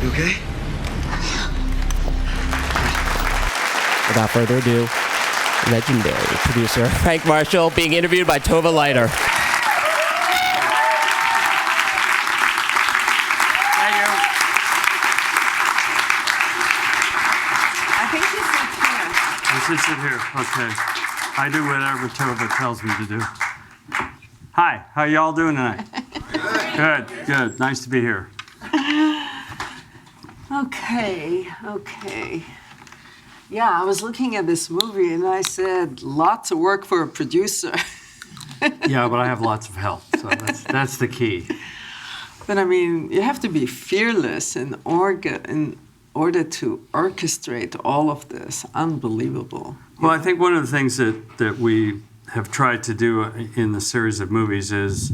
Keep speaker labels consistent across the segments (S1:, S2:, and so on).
S1: You okay?
S2: Without further ado, legendary producer Frank Marshall being interviewed by Tova Leiter.
S3: Thank you.
S4: I think you sit here.
S3: I should sit here. Okay. I do whatever Tova tells me to do. Hi. How y'all doing tonight? Good. Good. Nice to be here.
S4: Okay. Yeah, I was looking at this movie and I said, lots of work for a producer.
S3: Yeah, but I have lots of help, so that's the key.
S4: But I mean, you have to be fearless in order to orchestrate all of this. Unbelievable.
S3: Well, I think one of the things that we have tried to do in the series of movies is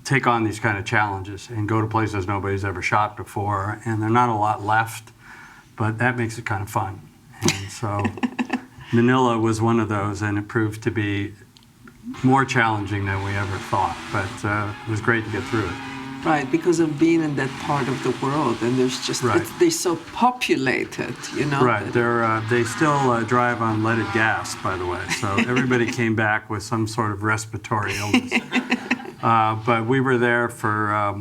S3: take on these kind of challenges and go to places nobody's ever shot before, and there are not a lot left, but that makes it kind of fun. And so Manila was one of those, and it proved to be more challenging than we ever thought, but it was great to get through it.
S4: Right, because of being in that part of the world, and there's just,
S3: Right.
S4: they're so populated, you know.
S3: Right, they still drive on leaded gas, by the way, so everybody came back with some sort of respiratory illness. But we were there for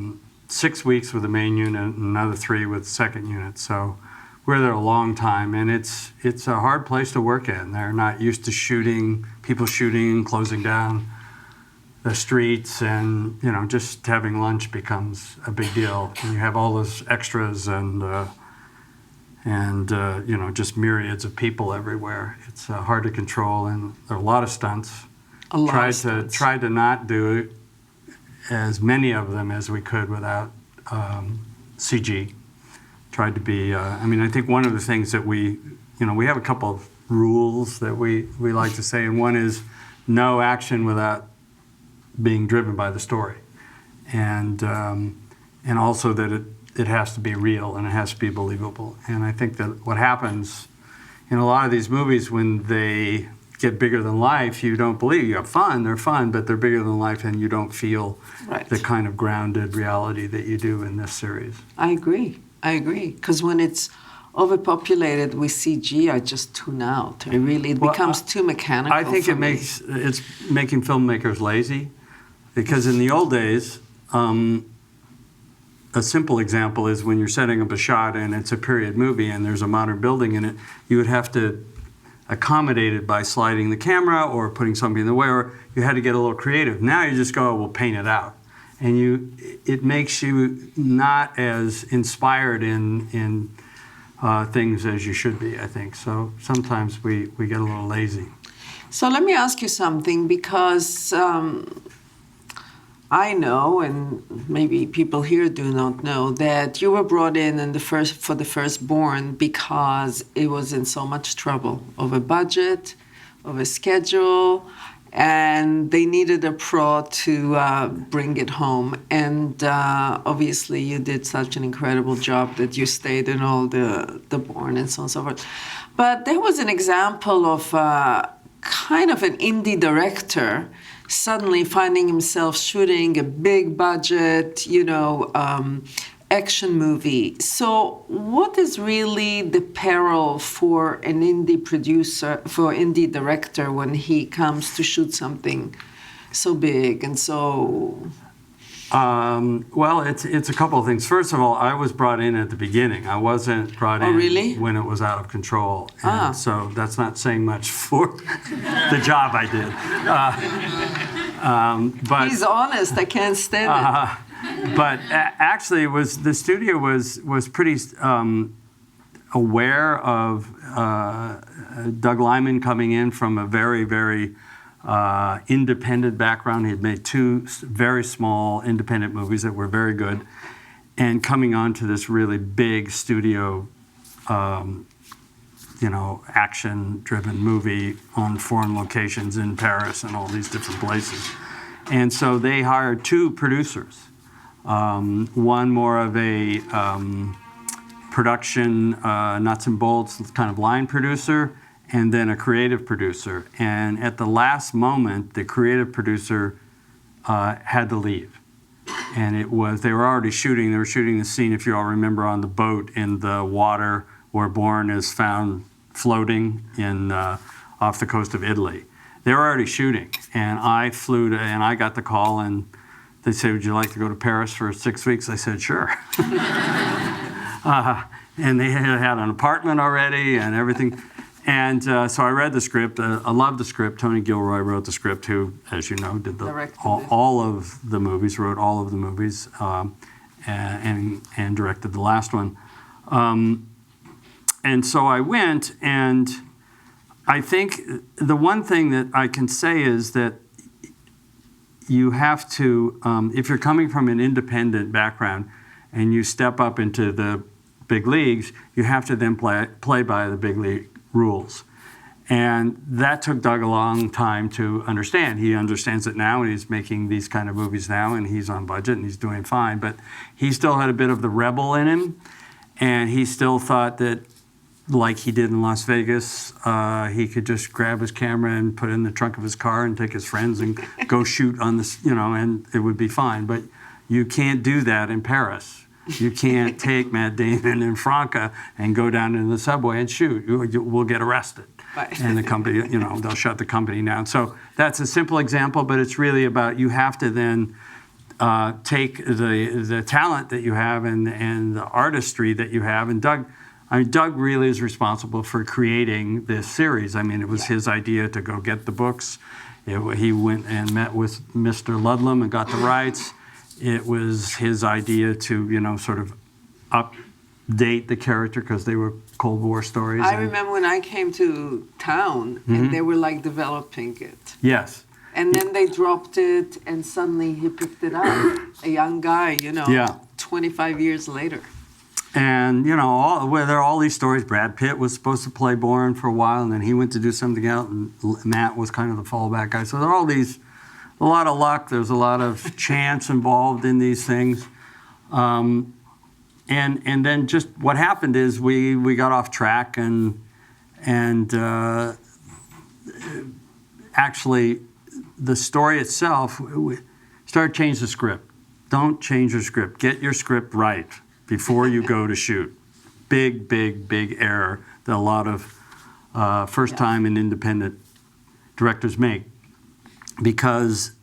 S3: 6 weeks with the main unit and another 3 with the second unit, so we were there a long time, and it's a hard place to work in. They're not used to people shooting and closing down the streets, and just having lunch becomes a big deal. And you have all those extras and just myriads of people everywhere. It's hard to control, and there are a lot of stunts. Tried to not do as many of them as we could without CG. Tried to be. I think one of the things that we have a couple of rules that we like to say, and one is no action without being driven by the story, and also that it has to be real and it has to be believable. And I think that what happens in a lot of these movies when they get bigger than life, you don't believe. You have fun, they're fun, but they're bigger than life, and you don't feel the kind of grounded reality that you do in this series.
S4: I agree, because when it's overpopulated with CG, I just tune out. It becomes too mechanical.
S3: I think it's making filmmakers lazy. Because in the old days, a simple example is when you're setting up a shot and it's a period movie and there's a modern building in it, you would have to accommodate it by sliding the camera or putting something in the way, or you had to get a little creative. Now you just go, we'll paint it out. And it makes you not as inspired in things as you should be, I think. So sometimes we get a little lazy.
S4: So let me ask you something, because I know, and maybe people here do not know, that you were brought in for the Firstborn because it was in so much trouble over budget, over schedule, and they needed a pro to bring it home. And obviously you did such an incredible job that you stayed in all the Born and so on and so forth. But there was an example of kind of an indie director suddenly finding himself shooting a big budget, action movie. So what is really the peril for an indie producer, for an indie director, when he comes to shoot something so big and so...
S3: Well, it's a couple of things. First of all, I was brought in at the beginning. I wasn't brought in when it was out of control. And so that's not saying much for the job I did. But
S4: he's honest. I can't stand it.
S3: But actually, the studio was pretty aware of Doug Liman coming in from a very, very independent background. He had made 2 very small independent movies that were very good, and coming on to this really big studio, action-driven movie on foreign locations in Paris and all these different places. And so they hired 2 producers, one more of a production, nuts and bolts kind of line producer, and then a creative producer. And at the last moment, the creative producer had to leave. And they were already shooting. They were shooting the scene, if you all remember, on the boat in the water where Bourne is found floating off the coast of Italy. They were already shooting, and I I got the call, and they said, "Would you like to go to Paris for 6 weeks?" I said, "Sure." And they had an apartment already and everything. And so I read the script. I loved the script. Tony Gilroy wrote the script, who, as you know, did all of the movies, wrote all of the movies, and directed the last one. And so I went, and I think the one thing that I can say is that you have to, if you're coming from an independent background and you step up into the big leagues, you have to then play by the big league rules. And that took Doug a long time to understand. He understands it now, and he's making these kind of movies now, and he's on budget, and he's doing fine. But he still had a bit of the rebel in him, and he still thought that, like he did in Las Vegas, he could just grab his camera and put it in the trunk of his car and take his friends and go shoot on this, and it would be fine. But you can't do that in Paris. You can't take Matt Damon and Franca and go down into the subway and shoot. We'll get arrested. Right. And the company, they'll shut the company down. So that's a simple example, but it's really about you have to then take the talent that you have and the artistry that you have. And Doug really is responsible for creating this series. I mean, it was his idea to go get the books. He went and met with Mr. Ludlum and got the rights. It was his idea to, sort of update the character because they were Cold War stories.
S4: I remember when I came to town and they were like developing it.
S3: Yes.
S4: And then they dropped it and suddenly he picked it up. A young guy, 25 years later.
S3: And, there are all these stories. Brad Pitt was supposed to play Bourne for a while, and then he went to do something else, and Matt was kind of the fallback guy. So there are all these, a lot of luck. There's a lot of chance involved in these things. And then just what happened is we got off track and actually the story itself, we started to change the script. Don't change your script. Get your script right before you go to shoot. Big, big, big error that a lot of first-time and independent directors make. Because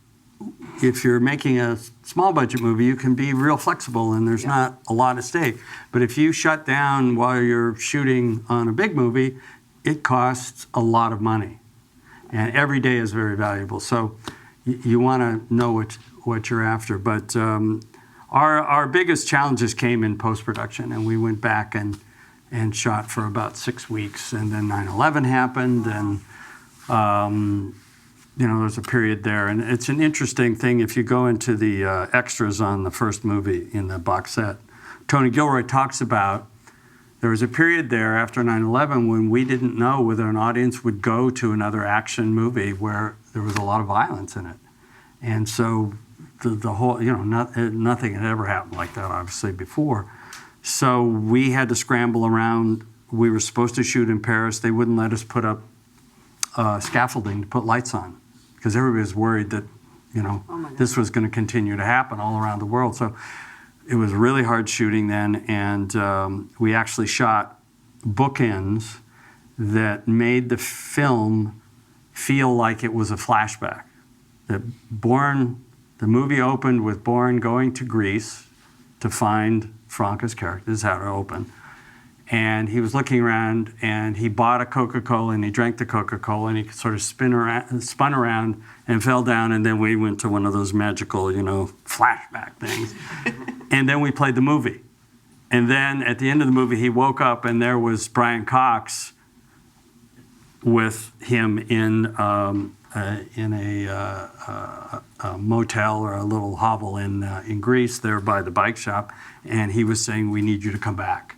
S3: if you're making a small budget movie, you can be real flexible and there's not a lot at stake. But if you shut down while you're shooting on a big movie, it costs a lot of money. And every day is very valuable. So you want to know what you're after. But our biggest challenges came in post-production, and we went back and shot for about 6 weeks. And then 9/11 happened, and there's a period there. And it's an interesting thing. If you go into the extras on the first movie in the box set, Tony Gilroy talks about there was a period there after 9/11 when we didn't know whether an audience would go to another action movie where there was a lot of violence in it. And so the whole, nothing had ever happened like that, obviously, before. So we had to scramble around. We were supposed to shoot in Paris. They wouldn't let us put up scaffolding to put lights on because everybody was worried that, this was going to continue to happen all around the world. So it was really hard shooting then, and we actually shot bookends that made the film feel like it was a flashback. The movie opened with Bourne going to Greece to find Franca's character. This is how it opened. And he was looking around, and he bought a Coca-Cola, and he drank the Coca-Cola, and he sort of spun around and fell down, and then we went to one of those magical, flashback things. And then we played the movie. And then at the end of the movie, he woke up, and there was Brian Cox with him in a motel or a little hovel in Greece there by the bike shop, and he was saying, "We need you to come back."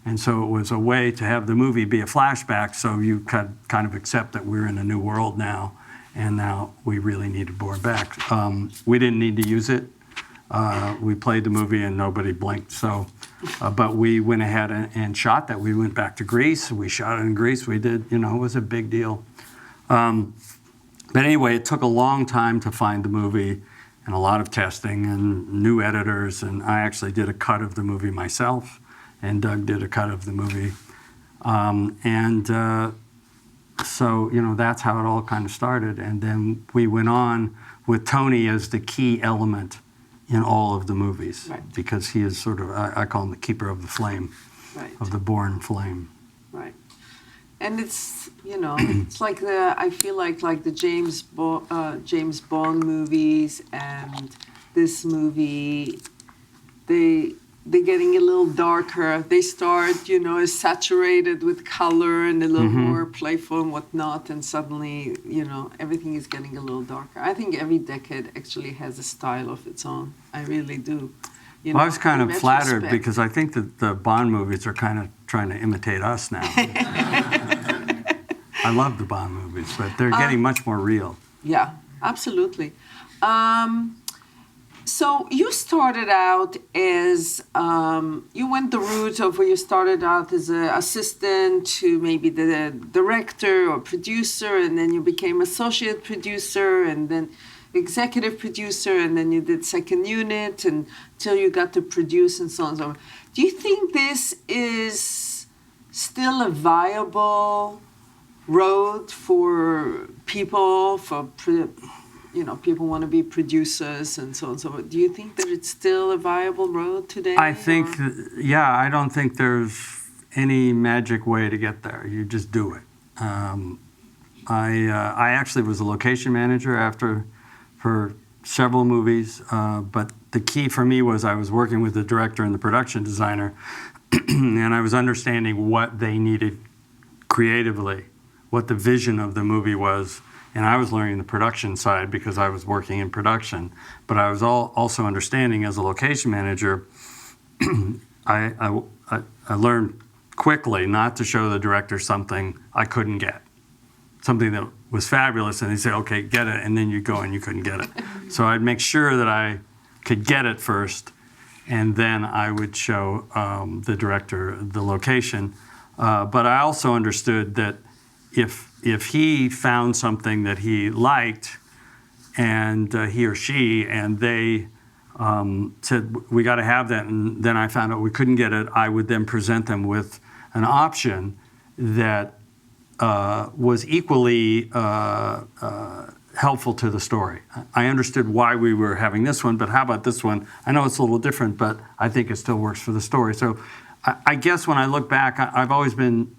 S3: And so it was a way to have the movie be a flashback, so you could kind of accept that we're in a new world now, and now we really needed Bourne back. We didn't need to use it. We played the movie and nobody blinked. So, but we went ahead and shot that. We went back to Greece. We shot it in Greece. We did, it was a big deal. But anyway, it took a long time to find the movie. and a lot of testing and new editors. And I actually did a cut of the movie myself, and Doug did a cut of the movie. So, that's how it all kind of started. And then we went on with Tony as the key element in all of the movies.
S4: Right.
S3: Because he is sort of, I call him the keeper of the flame,
S4: Right.
S3: of the born flame.
S4: Right. And it's, it's like I feel like the James Bond movies and this movie, they're getting a little darker. They start, saturated with color and a little more playful and whatnot, and suddenly, everything is getting a little darker. I think every decade actually has a style of its own. I really do.
S3: Well, I was kind of flattered because I think that the Bond movies are kind of trying to imitate us now. I love the Bond movies, but they're getting much more real.
S4: Yeah, absolutely. So you started out as, you went the route of where you started out as an assistant to maybe the director or producer, and then you became associate producer, and then executive producer, and then you did second unit until you got to produce and so on and so on. Do you think this is still a viable road for people, people want to be producers and so on and so forth? Do you think that it's still a viable road today?
S3: I think, I don't think there's any magic way to get there. You just do it. I actually was a location manager for several movies, but the key for me was I was working with the director and the production designer, and I was understanding what they needed creatively, what the vision of the movie was. And I was learning the production side because I was working in production. But I was also understanding as a location manager, I learned quickly not to show the director something I couldn't get, something that was fabulous, and they'd say, okay, get it, and then you go and you couldn't get it. So I'd make sure that I could get it first, and then I would show the director the location. But I also understood that if he found something that he liked, and he or she, and they said, we got to have that, and then I found out we couldn't get it, I would then present them with an option that was equally helpful to the story. I understood why we were having this one, but how about this one? I know it's a little different, but I think it still works for the story. So I guess when I look back, I've always been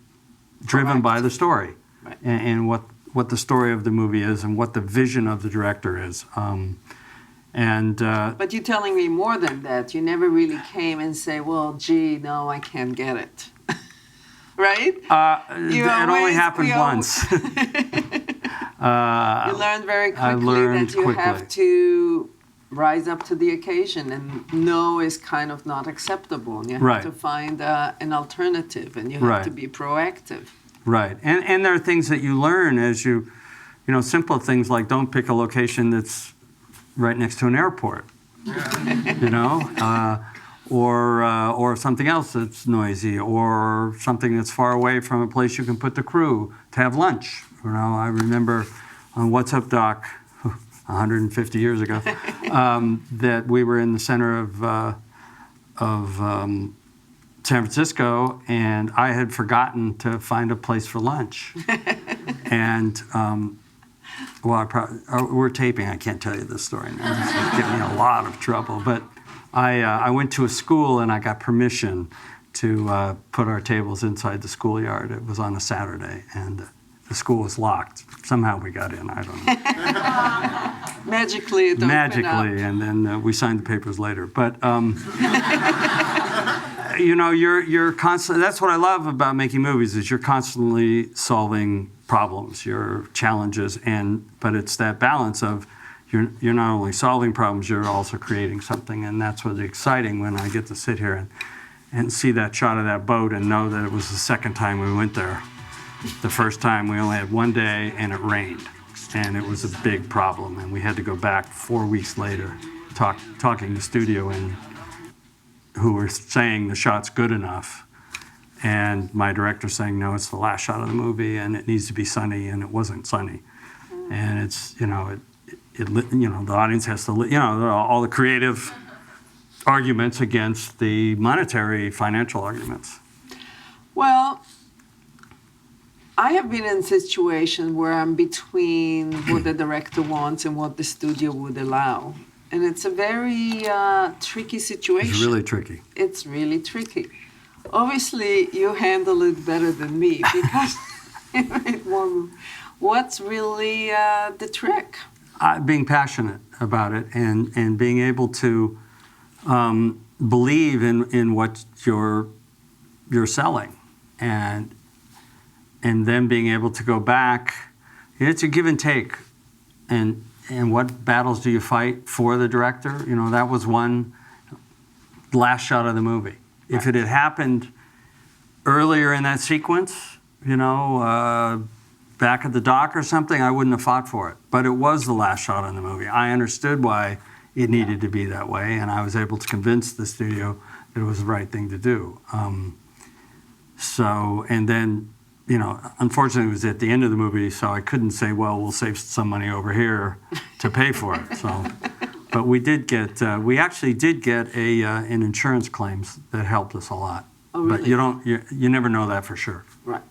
S3: driven by the story. Right. And what the story of the movie is and what the vision of the director is.
S4: But you're telling me more than that. You never really came and say, well, gee, no, I can't get it. Right?
S3: It only happened once.
S4: You learned very quickly that you have to rise up to the occasion, and no is kind of not acceptable. And you have to find an alternative, and you have to be proactive.
S3: Right, and there are things that you learn as simple things like don't pick a location that's right next to an airport, or something else that's noisy, or something that's far away from a place you can put the crew to have lunch. I remember on What's Up, Doc, 150 years ago, that we were in the center of San Francisco, and I had forgotten to find a place for lunch. And, we're taping. I can't tell you this story now. This is getting me in a lot of trouble. But I went to a school, and I got permission to put our tables inside the schoolyard. It was on a Saturday, and the school was locked. Somehow we got in. I don't know.
S4: Magically, it opened up.
S3: And then we signed the papers later. But you're constantly. That's what I love about making movies is you're constantly solving problems, your challenges, but it's that balance of you're not only solving problems, you're also creating something, and that's what's exciting when I get to sit here and see that shot of that boat and know that it was the second time we went there. The first time we only had one day and it rained, and it was a big problem, and we had to go back 4 weeks later, talking to studio and who were saying the shot's good enough, and my director saying no, it's the last shot of the movie and it needs to be sunny, and it wasn't sunny. And it's the audience has to, all the creative arguments against the monetary financial arguments.
S4: Well, I have been in a situation where I'm between what the director wants and what the studio would allow. And it's a very tricky situation.
S3: It's really tricky.
S4: It's really tricky. Obviously, you handle it better than me because what's really the trick?
S3: Being passionate about it and being able to believe in what you're selling, and then being able to go back. It's a give and take, and what battles do you fight for the director? That was one last shot of the movie. If it had happened earlier in that sequence, back at the dock or something, I wouldn't have fought for it. But it was the last shot in the movie. I understood why it needed to be that way, and I was able to convince the studio that it was the right thing to do. And then, unfortunately, it was at the end of the movie, so I couldn't say, well, we'll save some money over here to pay for it. But we actually did get an insurance claims that helped us a lot.
S4: Oh, really?
S3: But you never know that for sure.
S4: Right.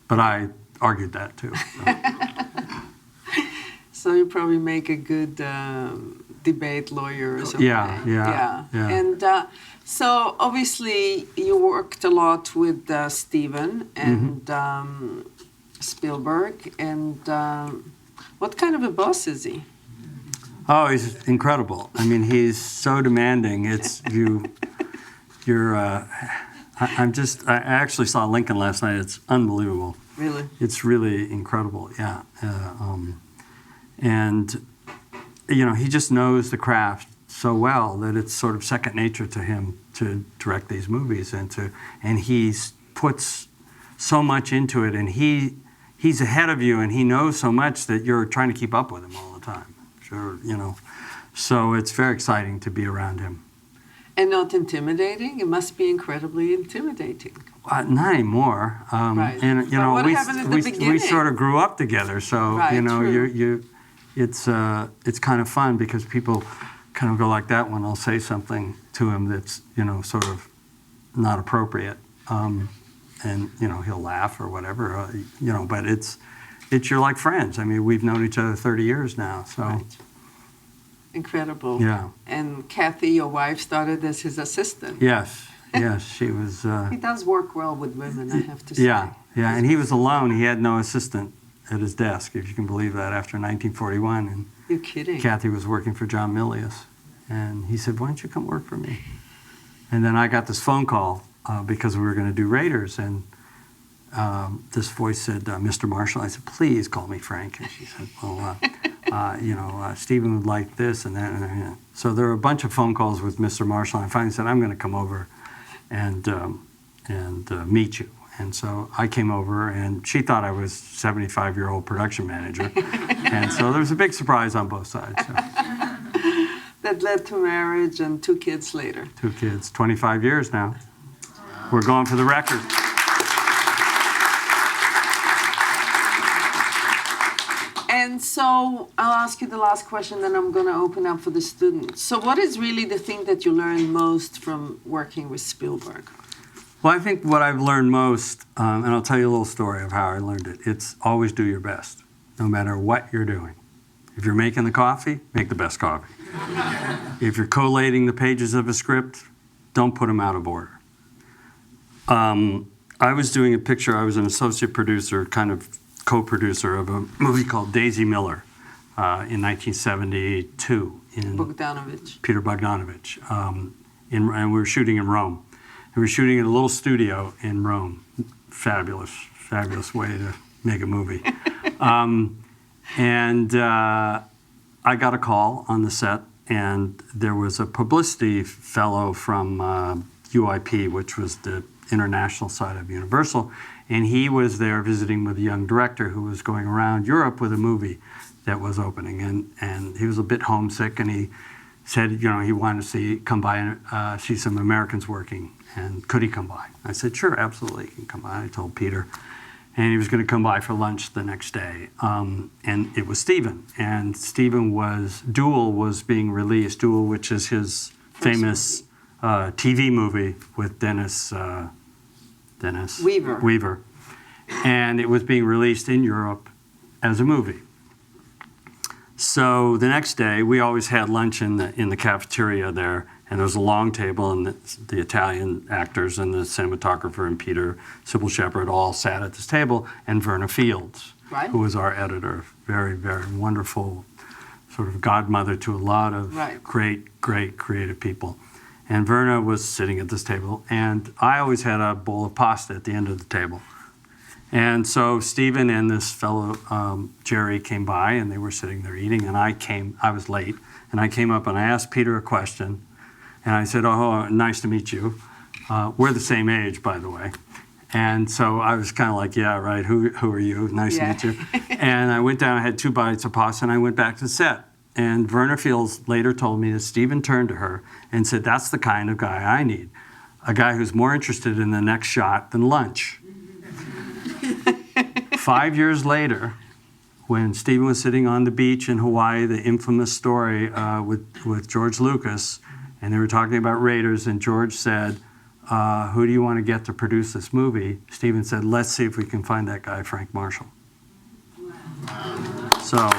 S3: But I argued that too.
S4: So you probably make a good debate lawyer or something.
S3: Yeah.
S4: And so obviously you worked a lot with Steven and Spielberg. And what kind of a boss is he?
S3: Oh, he's incredible. I mean, he's so demanding. I actually saw Lincoln last night. It's unbelievable.
S4: Really?
S3: It's really incredible, yeah. And he just knows the craft so well that it's sort of second nature to him to direct these movies, and he puts so much into it, and he's ahead of you, and he knows so much that you're trying to keep up with him all the time. Sure, So it's very exciting to be around him.
S4: And not intimidating? It must be incredibly intimidating.
S3: Not anymore.
S4: Right.
S3: And
S4: what happened at the beginning?
S3: We sort of grew up together, so
S4: Right,
S3: it's kind of fun because people kind of go like that when I'll say something to him that's sort of not appropriate, and he'll laugh or whatever, But it's you're like friends. I mean, we've known each other 30 years now, so.
S4: Right. Incredible.
S3: Yeah.
S4: And Kathy, your wife, started as his assistant.
S3: Yes, she was.
S4: He does work well with women, I have to say.
S3: Yeah, and he was alone. He had no assistant at his desk, if you can believe that, after 1941. And
S4: you're kidding.
S3: Kathy was working for John Milius, and he said, "Why don't you come work for me?" And then I got this phone call because we were going to do Raiders, and this voice said, "Mr. Marshall." I said, "Please call me Frank." And she said, "Well, Stephen would like this and that." And so there were a bunch of phone calls with Mr. Marshall. And I finally said, "I'm going to come over and meet you." And so I came over, and she thought I was 75-year-old production manager. And so there was a big surprise on both sides. So.
S4: That led to marriage and 2 kids later.
S3: 2 kids, 25 years now. We're going for the record.
S4: And so I'll ask you the last question, then I'm going to open up for the students. So what is really the thing that you learned most from working with Spielberg?
S3: Well, I think what I've learned most, and I'll tell you a little story of how I learned it, it's always do your best, no matter what you're doing. If you're making the coffee, make the best coffee. If you're collating the pages of a script, don't put them out of order. I was doing a picture, I was an associate producer, kind of co-producer of a movie called Daisy Miller in 1972. Peter Bogdanovich. And we were shooting in Rome. We were shooting in a little studio in Rome. Fabulous way to make a movie. And I got a call on the set, and there was a publicity fellow from UIP, which was the international side of Universal, and he was there visiting with a young director who was going around Europe with a movie that was opening, and he was a bit homesick, and he said, he wanted to come by and see some Americans working, and could he come by? I said, sure, absolutely, he can come by. I told Peter, and he was going to come by for lunch the next day. And it was Steven. And Duel was being released, Duel, which is his famous TV movie with Dennis Weaver. And it was being released in Europe as a movie. So the next day, we always had lunch in the cafeteria there, and there was a long table, and the Italian actors and the cinematographer and Peter Sybil Shepherd all sat at this table, and Verna Fields,
S4: Right.
S3: who was our editor, very, very wonderful, sort of godmother to a lot of great creative people. And Verna was sitting at this table, and I always had a bowl of pasta at the end of the table. And so Stephen and this fellow, Jerry, came by, and they were sitting there eating, and I was late, and I came up and I asked Peter a question, and I said, "Oh, nice to meet you. We're the same age, by the way." And so I was kind of like, "Yeah, right, who are you? Nice to meet you." And I went down, I had 2 bites of pasta, and I went back to the set. And Verna Fields later told me that Stephen turned to her and said, "That's the kind of guy I need, a guy who's more interested in the next shot than lunch." 5 years later, when Stephen was sitting on the beach in Hawaii, the infamous story with George Lucas, and they were talking about Raiders, and George said, "Who do you want to get to produce this movie?" Stephen said, "Let's see if we can find that guy, Frank Marshall." So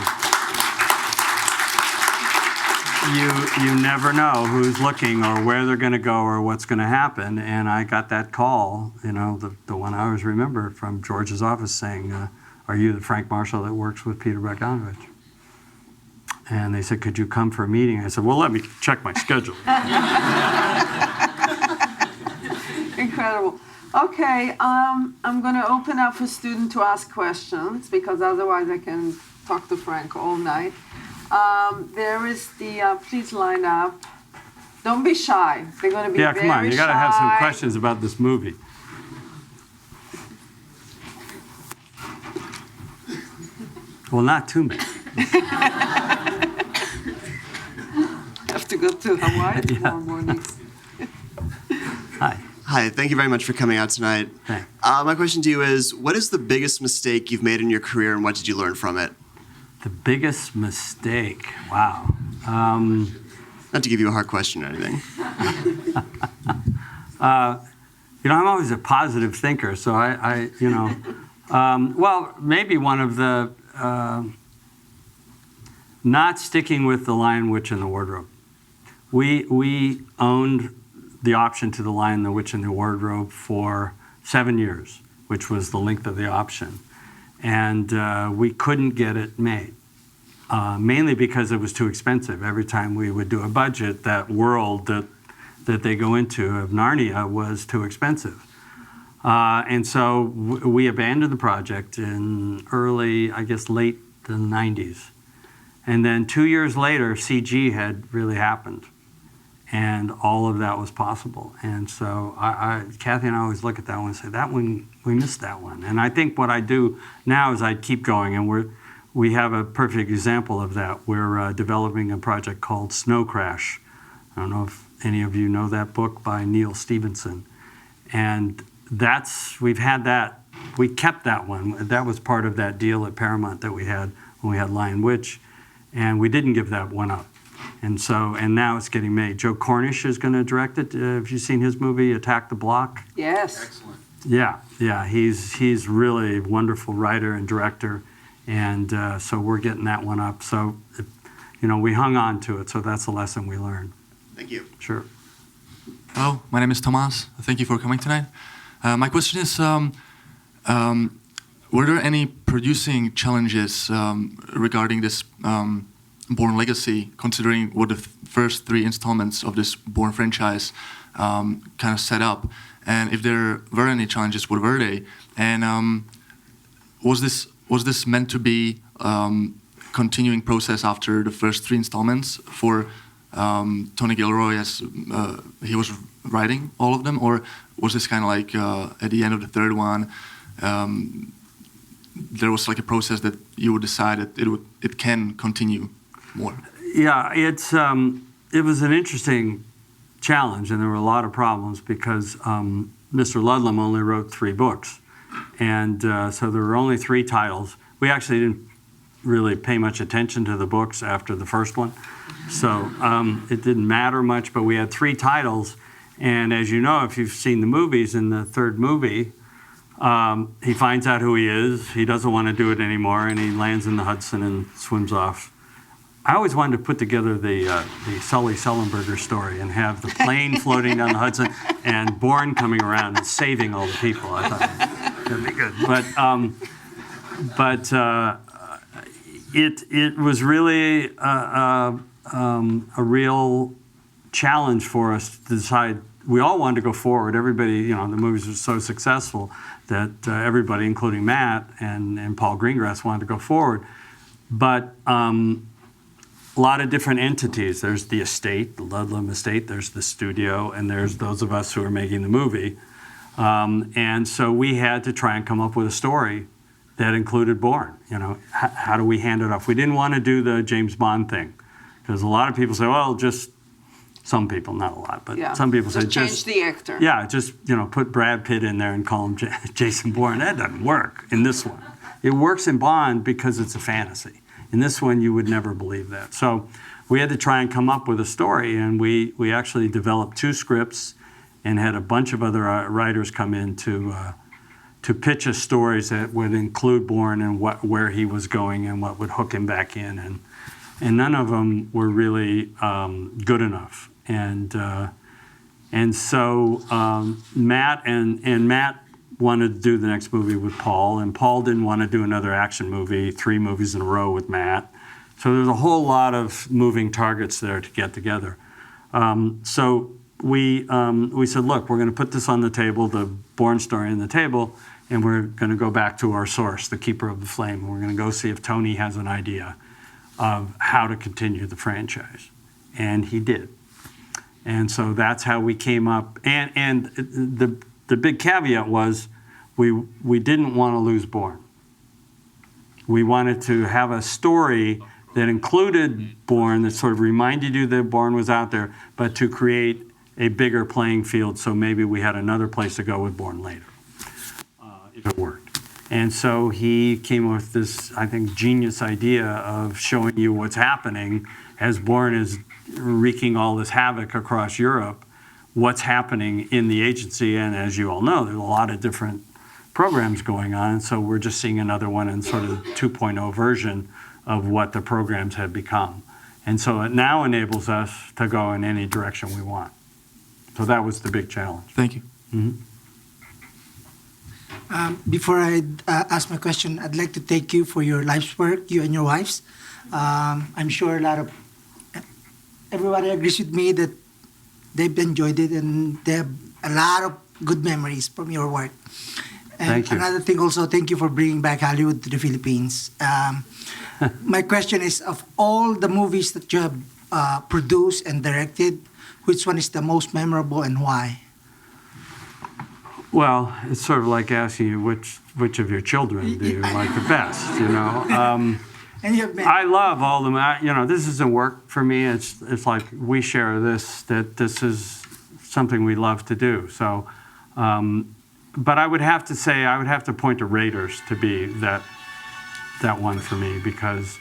S3: you never know who's looking or where they're going to go or what's going to happen. And I got that call, the one I always remember, from George's office saying, "Are you the Frank Marshall that works with Peter Bogdanovich?" And they said, "Could you come for a meeting?" I said, "Well, let me check my schedule."
S4: Incredible. Okay, I'm going to open up for students to ask questions, because otherwise I can talk to Frank all night. There is please line up. Don't be shy. They're going to be very shy.
S3: Yeah, come on. You got to have some questions about this movie. Well, not too many.
S4: Have to go to Hawaii tomorrow morning.
S3: Hi.
S1: Hi, thank you very much for coming out tonight.
S3: Thanks.
S1: My question to you is, what is the biggest mistake you've made in your career, and what did you learn from it?
S3: The biggest mistake. Wow.
S1: Not to give you a hard question or anything.
S3: I'm always a positive thinker, so well, maybe one of the not sticking with The Lion, Witch, and the Wardrobe. We owned the option to The Lion, the Witch, and the Wardrobe for 7 years, which was the length of the option. And we couldn't get it made, mainly because it was too expensive. Every time we would do a budget, that world that they go into of Narnia was too expensive. And so we abandoned the project in late the 90s. And then 2 years later, CG had really happened. And all of that was possible. And so Kathy and I always look at that one and say, that one, we missed that one. And I think what I do now is I keep going, and we have a perfect example of that. We're developing a project called Snow Crash. I don't know if any of you know that book by Neil Stephenson. And we kept that one. That was part of that deal at Paramount that we had when we had Lion Witch, and we didn't give that one up. And now it's getting made. Joe Cornish is going to direct it. Have you seen his movie, Attack the Block?
S4: Yes.
S5: Excellent.
S3: Yeah. He's really a wonderful writer and director, and so we're getting that one up. So, we hung on to it. So that's a lesson we learned.
S1: Thank you.
S3: Sure.
S5: Hello, my name is Thomas. Thank you for coming tonight. My question is, were there any producing challenges regarding this Bourne legacy, considering what the first 3 installments of this Bourne franchise kind of set up? And if there were any challenges, what were they? And was this meant to be continuing process after the first 3 installments for Tony Gilroy as he was writing all of them, or was this kind of like at the end of the 3rd one, there was like a process that you would decide that it can continue more?
S3: Yeah, it was an interesting challenge, and there were a lot of problems because Mr. Ludlam only wrote 3 books, And so there were only 3 titles. We actually didn't really pay much attention to the books after the first one. So it didn't matter much, but we had 3 titles. And as you know, if you've seen the movies, in the 3rd movie, he finds out who he is. He doesn't want to do it anymore, and he lands in the Hudson and swims off. I always wanted to put together the Sully Sullenberger story and have the plane floating down the Hudson and Bourne coming around and saving all the people. I thought that'd be good. But it was really a real challenge for us to decide. We all wanted to go forward. Everybody, the movies were so successful that everybody, including Matt and Paul Greengrass, wanted to go forward. But a lot of different entities. There's the estate, the Ludlum estate, there's the studio, and there's those of us who are making the movie. And so we had to try and come up with a story that included Bourne. How do we hand it off? We didn't want to do the James Bond thing, because a lot of people say, well, just some people, not a lot, but some people say
S4: change the actor.
S3: Yeah, just put Brad Pitt in there and call him Jason Bourne. That doesn't work in this one. It works in Bond because it's a fantasy. In this one, you would never believe that. So we had to try and come up with a story, and we actually developed 2 scripts and had a bunch of other writers come in to pitch us stories that would include Bourne and where he was going and what would hook him back in. And none of them were really good enough. And so Matt wanted to do the next movie with Paul, and Paul didn't want to do another action movie, 3 movies in a row with Matt. So there's a whole lot of moving targets there to get together. So we said, look, we're going to put this on the table, the Bourne story on the table, and we're going to go back to our source, the Keeper of the Flame. And we're going to go see if Tony has an idea of how to continue the franchise. And he did. And so that's how we came up. And the big caveat was we didn't want to lose Bourne. We wanted to have a story that included Bourne, that sort of reminded you that Bourne was out there, but to create a bigger playing field, so maybe we had another place to go with Bourne later, if it worked. And so he came up with this, I think, genius idea of showing you what's happening as Bourne is wreaking all this havoc across Europe, what's happening in the agency. And as you all know, there's a lot of different programs going on. So we're just seeing another one in sort of 2.0 version of what the programs have become. And so it now enables us to go in any direction we want. So that was the big challenge.
S5: Thank you.
S3: Mm-hmm.
S6: Before I ask my question, I'd like to thank you for your life's work, you and your wives. I'm sure everybody agrees with me that they've enjoyed it and they have a lot of good memories from your work. And
S3: thank you.
S6: Another thing also, thank you for bringing back Hollywood to the Philippines. My question is, of all the movies that you have produced and directed, which one is the most memorable and why?
S3: Well, it's sort of like asking you which of your children do you like the best,
S6: And you have
S3: I love all the, this doesn't work for me. It's like we share this is something we love to do. So, but I would have to point to Raiders to be that one for me, because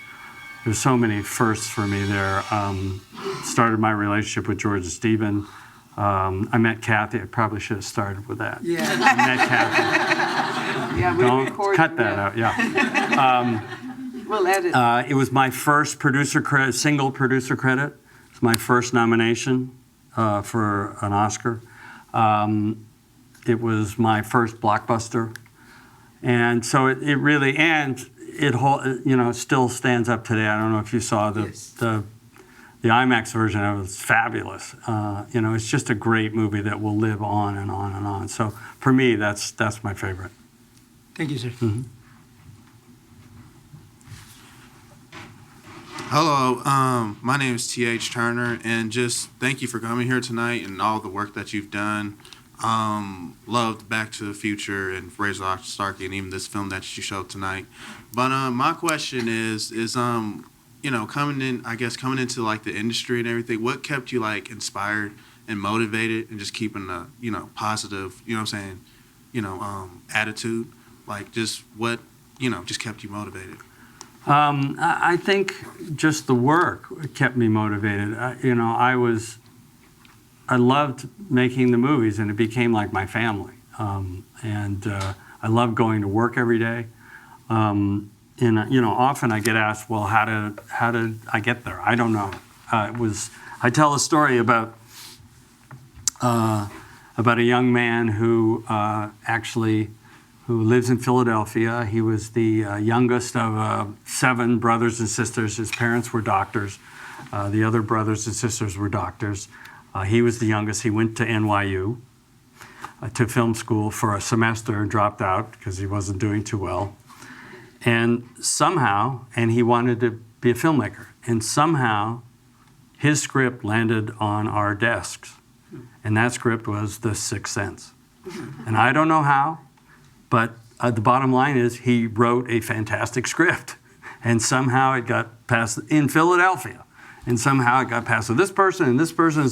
S3: there's so many firsts for me there. Started my relationship with George and Stephen. I met Kathy. I probably should have started with that.
S6: Yeah.
S3: I met Kathy.
S4: Yeah, we
S3: Don't
S4: recorded
S3: cut that out. Yeah.
S4: We'll edit.
S3: It was my first single producer credit. It's my first nomination for an Oscar. It was my first blockbuster, and so it really it still stands up today. I don't know if you saw the IMAX version of it. It's fabulous. It's just a great movie that will live on and on and on. So for me, that's my favorite.
S6: Thank you, sir.
S3: Mm-hmm.
S7: Hello, my name is T.H. Turner, and just thank you for coming here tonight and all the work that you've done. Loved Back to the Future and Raise Lost Ark and even this film that you showed tonight. But my question is coming into like the industry and everything, what kept you like inspired and motivated and just keeping a positive, attitude Like, just what, just kept you motivated?
S3: I think just the work kept me motivated. I loved making the movies, and it became like my family. I loved going to work every day. Often I get asked, well, how did I get there? I don't know. I tell a story about a young man who who lives in Philadelphia. He was the youngest of 7 brothers and sisters. His parents were doctors. The other brothers and sisters were doctors. He was the youngest. He went to NYU to film school for a semester and dropped out because he wasn't doing too well. And he wanted to be a filmmaker. And somehow his script landed on our desks. And that script was The Sixth Sense. And I don't know how, but the bottom line is he wrote a fantastic script. And somehow it got passed in Philadelphia. And somehow it got passed to this person and this person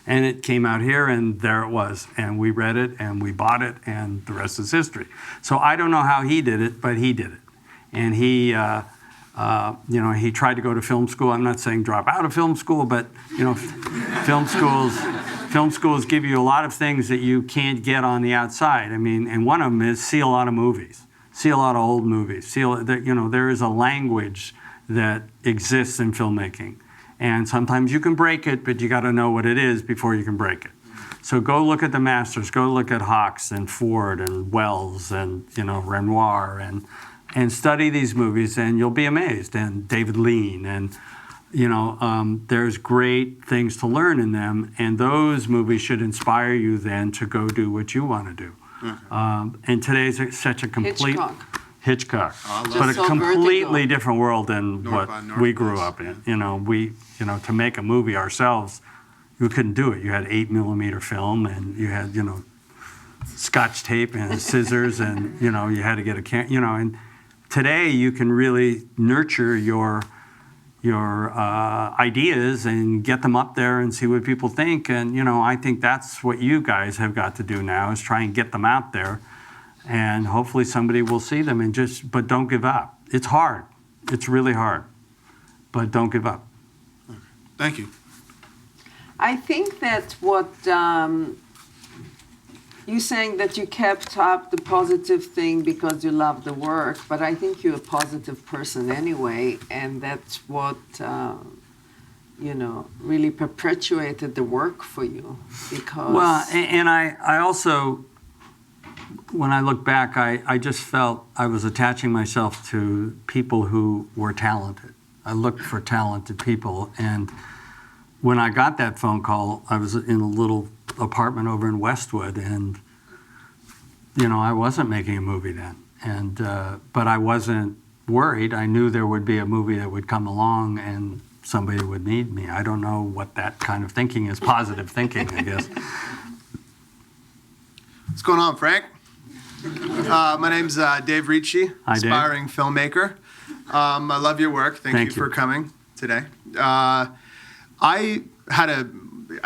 S3: and it came out here, and there it was. And we read it and we bought it, and the rest is history. So I don't know how he did it, but he did it. And he tried to go to film school. I'm not saying drop out of film school, but film schools give you a lot of things that you can't get on the outside. I mean, and one of them is see a lot of movies, see a lot of old movies. There is a language that exists in filmmaking. And sometimes you can break it, but you got to know what it is before you can break it. So go look at the masters. Go look at Hawks and Ford and Wells and Renoir and study these movies, and you'll be amazed. And David Lean, and there's great things to learn in them. And those movies should inspire you then to go do what you want to do. Okay. And today's such a complete Hitchcock, but a completely different world than what we grew up in. To make a movie ourselves, you couldn't do it. You had 8mm film, and you had Scotch tape and scissors, and you had to get a camera. And today you can really nurture your ideas and get them up there and see what people think. And I think that's what you guys have got to do now, is try and get them out there. And hopefully somebody will see them, but don't give up. It's hard. It's really hard. But don't give up.
S7: Thank you.
S4: I think that what you're saying, that you kept up the positive thing because you love the work, but I think you're a positive person anyway, and that's what really perpetuated the work for you. Because
S3: I also, when I look back, I just felt I was attaching myself to people who were talented. I looked for talented people, and when I got that phone call, I was in a little apartment over in Westwood, and I wasn't making a movie then, but I wasn't worried. I knew there would be a movie that would come along and somebody would need me. I don't know what that kind of thinking is. Positive thinking, I guess.
S1: What's going on, Frank? My name's Dave Ricci, aspiring filmmaker. I love your work. Thank you for coming today.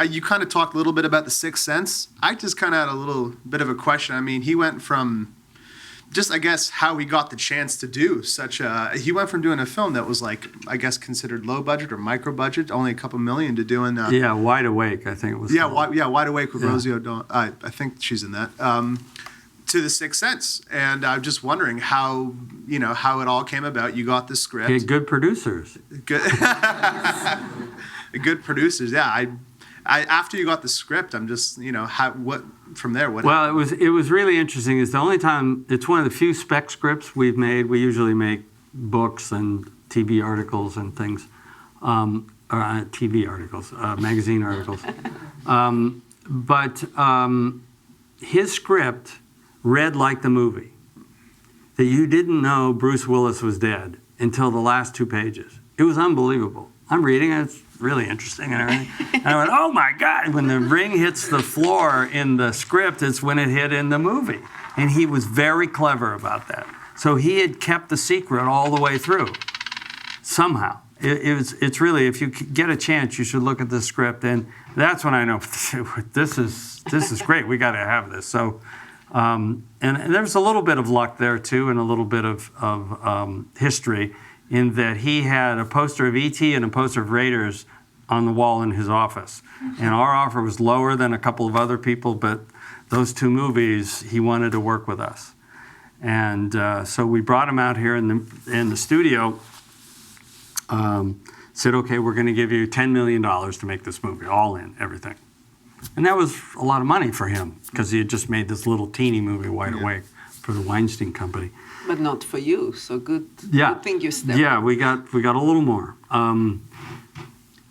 S1: You kind of talked a little bit about The Sixth Sense. I just kind of had a little bit of a question. I mean, he went from just, I guess, how he got the chance to do he went from doing a film that was considered low budget or micro budget, only a couple million, to doing
S3: Wide Awake, I think it was.
S1: Wide Awake with Rosie O'Donnell. I think she's in that. To The Sixth Sense, and I'm just wondering how it all came about. You got the script.
S3: Yeah, good producers.
S1: Good producers. Yeah, I after you got the script, I'm just what from there. What?
S3: Well, it was really interesting. It's the only time. It's one of the few spec scripts we've made. We usually make books and TV articles and things, TV articles, magazine articles, but his script read like the movie. That you didn't know Bruce Willis was dead until the last 2 pages. It was unbelievable. I'm reading it, it's really interesting and everything. And I went, oh my God, when the ring hits the floor in the script, it's when it hit in the movie. And he was very clever about that. So he had kept the secret all the way through, somehow. It's really, if you get a chance, you should look at the script. And that's when I know, this is great, we gotta have this. So And there's a little bit of luck there too, and a little bit of history, in that he had a poster of E.T. and a poster of Raiders on the wall in his office. And our offer was lower than a couple of other people, but those two movies, he wanted to work with us. And so we brought him out here in the studio, said, okay, we're going to give you $10 million to make this movie, all in, everything. And that was a lot of money for him, because he had just made this little teeny movie, Wide Awake, for the Weinstein Company.
S4: But not for you, so good.
S3: Yeah.
S4: Good thing you stepped
S3: Yeah,
S4: up.
S3: we got a little more.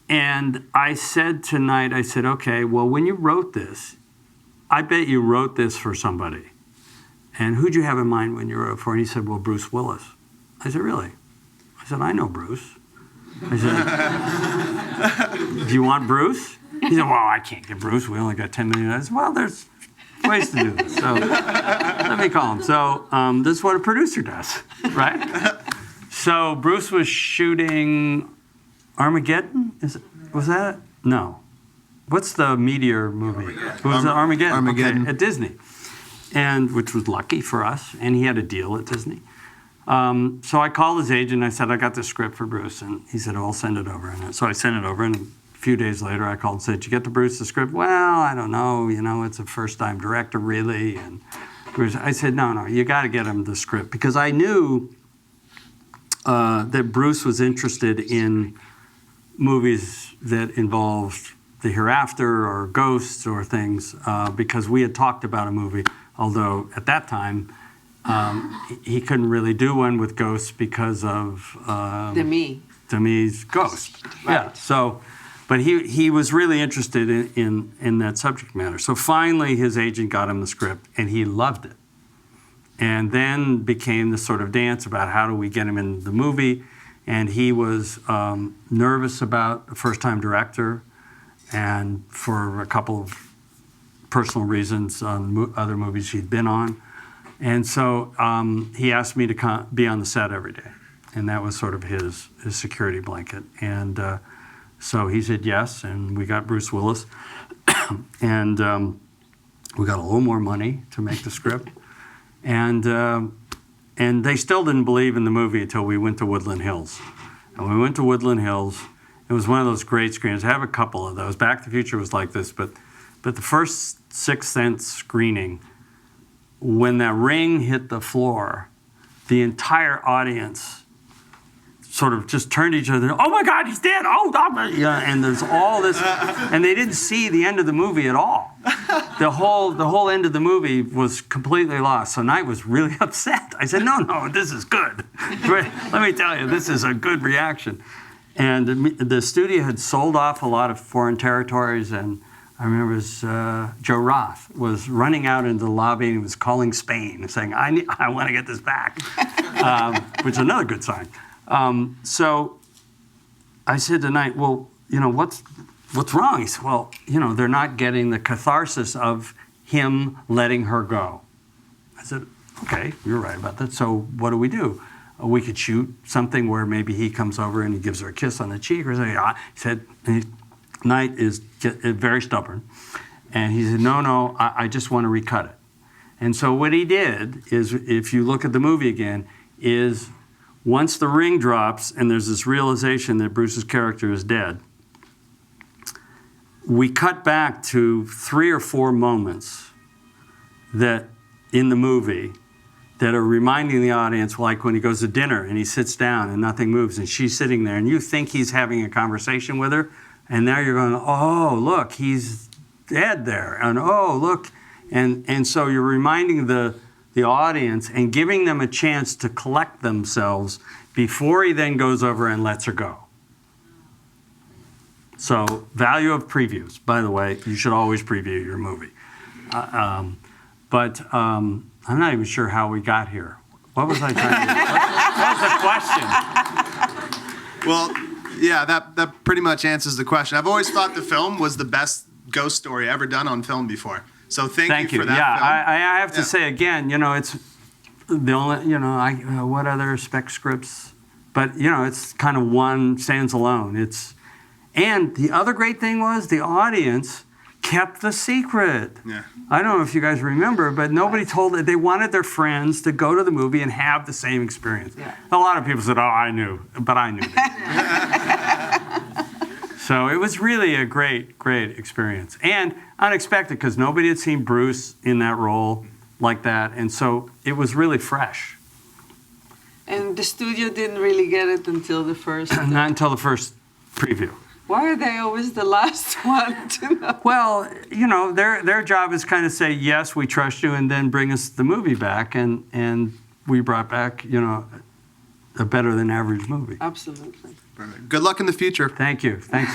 S3: And I said tonight, okay, well, when you wrote this, I bet you wrote this for somebody. And who'd you have in mind when you wrote it for? And he said, well, Bruce Willis. I said, really? I said, I know Bruce. I said, do you want Bruce? He said, well, I can't get Bruce. We only got $10 million. I said, well, there's ways to do this. So let me call him. So this is what a producer does, right? So Bruce was shooting Armageddon? Was that? No. What's the meteor movie? Was it Armageddon?
S1: Armageddon.
S3: Okay, at Disney. And which was lucky for us. And he had a deal at Disney. So I called his agent. I said, I got this script for Bruce. And he said, oh, I'll send it over. And so I sent it over. And a few days later, I called and said, did you get the Bruce the script? Well, I don't know. It's a first-time director, really. And Bruce, I said, no, you got to get him the script. Because I knew that Bruce was interested in movies that involved the hereafter or ghosts or things, because we had talked about a movie, although at that time he couldn't really do one with ghosts because of Demi's Ghost. Right. Yeah. So, but he was really interested in that subject matter. So finally, his agent got him the script, and he loved it. And then became this sort of dance about how do we get him in the movie. And he was nervous about a first-time director, and for a couple of personal reasons on other movies he'd been on. And so he asked me to be on the set every day. And that was sort of his security blanket. And so he said yes, and we got Bruce Willis. And we got a little more money to make the script. And they still didn't believe in the movie until we went to Woodland Hills. And we went to Woodland Hills. It was one of those great screenings. I have a couple of those. Back to the Future was like this, but the first Sixth Sense screening, when that ring hit the floor, the entire audience sort of just turned to each other, oh my God, he's dead, and there's all this, and they didn't see the end of the movie at all. The whole end of the movie was completely lost. So Knight was really upset. I said, no, this is good. Let me tell you, this is a good reaction. And the studio had sold off a lot of foreign territories, and I remember Joe Roth was running out into the lobby and he was calling Spain, saying, I want to get this back, which is another good sign. So I said to Knight, well, what's wrong? He said, well, they're not getting the catharsis of him letting her go. I said, okay, you're right about that. So what do we do? We could shoot something where maybe he comes over and he gives her a kiss on the cheek or something. He said, Knight is very stubborn. And he said, no, I just want to recut it. And so what he did is, if you look at the movie again, is once the ring drops and there's this realization that Bruce's character is dead, we cut back to 3 or 4 moments that in the movie that are reminding the audience, like when he goes to dinner and he sits down and nothing moves and she's sitting there and you think he's having a conversation with her, and now you're going, oh, look, he's dead there, and oh, look. And so you're reminding the audience and giving them a chance to collect themselves before he then goes over and lets her go. So, value of previews. By the way, you should always preview your movie. But I'm not even sure how we got here. What was I trying to What was the question?
S1: Well, yeah, that pretty much answers the question. I've always thought the film was the best ghost story ever done on film before. So thank you for that.
S3: Yeah,
S1: film.
S3: I have to say again, it's the only, what other spec scripts? But, it's kind of one stands alone. And the other great thing was the audience kept the secret.
S1: Yeah.
S3: I don't know if you guys remember, but nobody told it. They wanted their friends to go to the movie and have the same experience.
S4: Yeah.
S3: A lot of people said, "Oh, I knew," but I knew that. So it was really a great, great experience and unexpected because nobody had seen Bruce in that role like that, and so it was really fresh.
S4: And the studio didn't really get it until the first.
S3: Not until the first preview.
S4: Why are they always the last one to know?
S3: Well, their job is kind of say, yes, we trust you, and then bring us the movie back, and we brought back, a better than average movie.
S4: Absolutely.
S1: Perfect. Good luck in the future.
S3: Thank you. Thanks.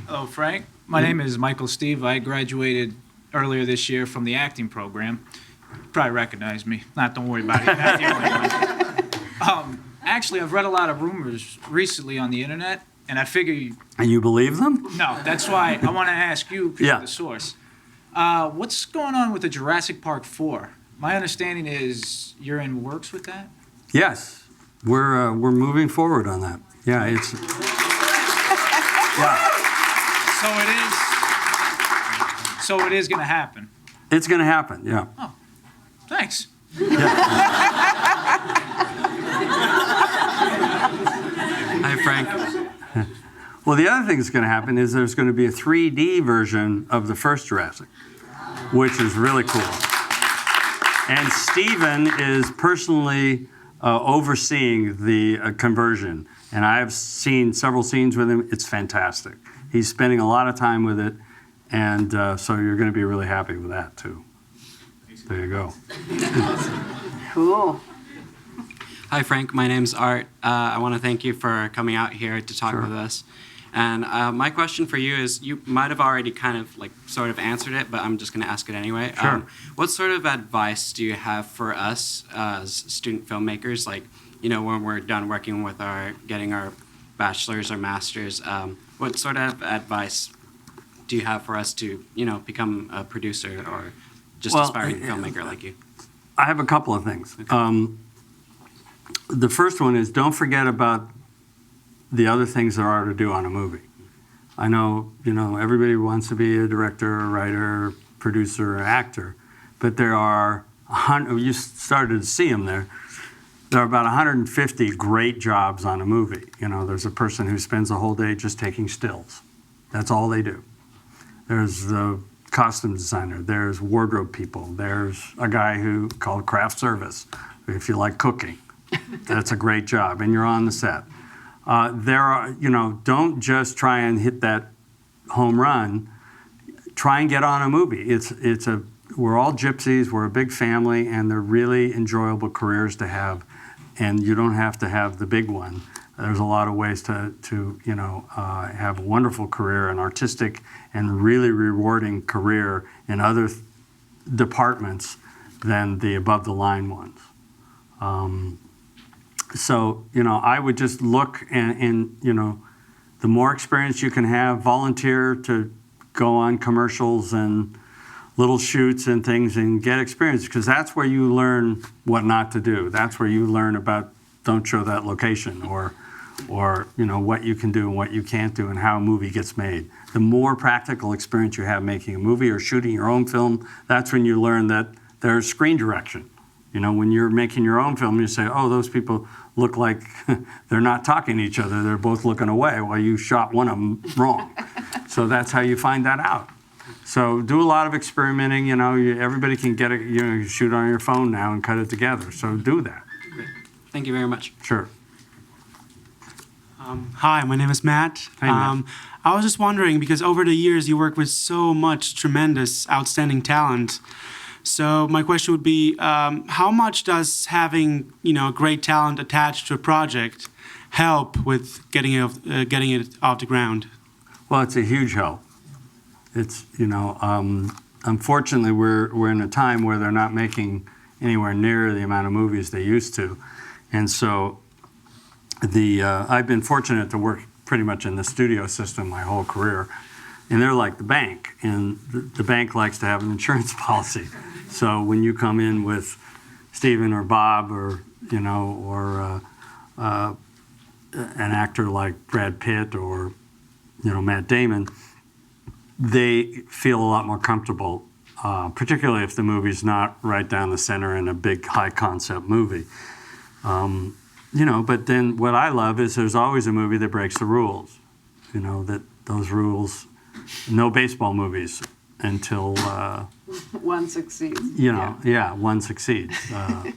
S8: Hello, Frank. My name is Michael Steve. I graduated earlier this year from the acting program. You probably recognize me. Don't worry about it. You're not the only one. Actually, I've read a lot of rumors recently on the internet, and I figure
S3: And you believe them?
S8: no, that's why I want to ask you, because
S3: Yeah.
S8: you're the source. What's going on with the Jurassic Park 4? My understanding is you're in works with that?
S3: Yes. We're moving forward on that. Yeah, it's. Yeah.
S8: So it is going to happen.
S3: It's going to happen. Yeah.
S8: Thanks.
S9: Hi, Frank.
S3: Well, the other thing that's going to happen is there's going to be a 3D version of the first Jurassic, which is really cool. And Steven is personally overseeing the conversion. And I've seen several scenes with him. It's fantastic. He's spending a lot of time with it. And so you're going to be really happy with that, too. There you go.
S4: Cool.
S9: Hi, Frank. My name's Art. I want to thank you for coming out here to talk with us. And my question for you is, you might have already kind of sort of answered it, but I'm just going to ask it anyway.
S3: Sure.
S9: What sort of advice do you have for us as student filmmakers? When we're done working with getting our bachelor's or master's, what sort of advice do you have for us to, become a producer or just aspiring filmmaker like you?
S3: I have a couple of things.
S9: Okay.
S3: The first one is don't forget about the other things there are to do on a movie. I know, everybody wants to be a director, a writer, producer, or actor, but there are you started to see them there. There are about 150 great jobs on a movie. There's a person who spends a whole day just taking stills. That's all they do. There's the costume designer. There's wardrobe people. There's a guy who called craft service, if you like cooking. That's a great job, and you're on the set. There are, don't just try and hit that home run. Try and get on a movie. We're all gypsies. We're a big family, and they're really enjoyable careers to have. And you don't have to have the big one. There's a lot of ways to have a wonderful career, an artistic and really rewarding career in other departments than the above the line ones. So, I would just look and the more experience you can have, volunteer to go on commercials and little shoots and things and get experience, because that's where you learn what not to do. That's where you learn about don't show that location or what you can do and what you can't do and how a movie gets made. The more practical experience you have making a movie or shooting your own film, that's when you learn that there's screen direction. When you're making your own film, you say, oh, those people look like they're not talking to each other. They're both looking away. Well, you shot one of them wrong. So that's how you find that out. So do a lot of experimenting. Everybody can get it. You shoot on your phone now and cut it together. So do that.
S9: Great. Thank you very much.
S3: Sure.
S10: Hi, my name is Matt.
S3: Hey, Matt.
S10: I was just wondering, because over the years you work with so much tremendous, outstanding talent. So my question would be, how much does having great talent attached to a project help with getting it off the ground?
S3: Well, it's a huge help. It's unfortunately we're in a time where they're not making anywhere near the amount of movies they used to, and so I've been fortunate to work pretty much in the studio system my whole career, and they're like the bank, and the bank likes to have an insurance policy. So when you come in with Stephen or Bob or an actor like Brad Pitt or Matt Damon, they feel a lot more comfortable, particularly if the movie's not right down the center in a big high concept movie. But then what I love is there's always a movie that breaks the rules. That those rules, no baseball movies until
S4: One succeeds.
S3: one succeeds.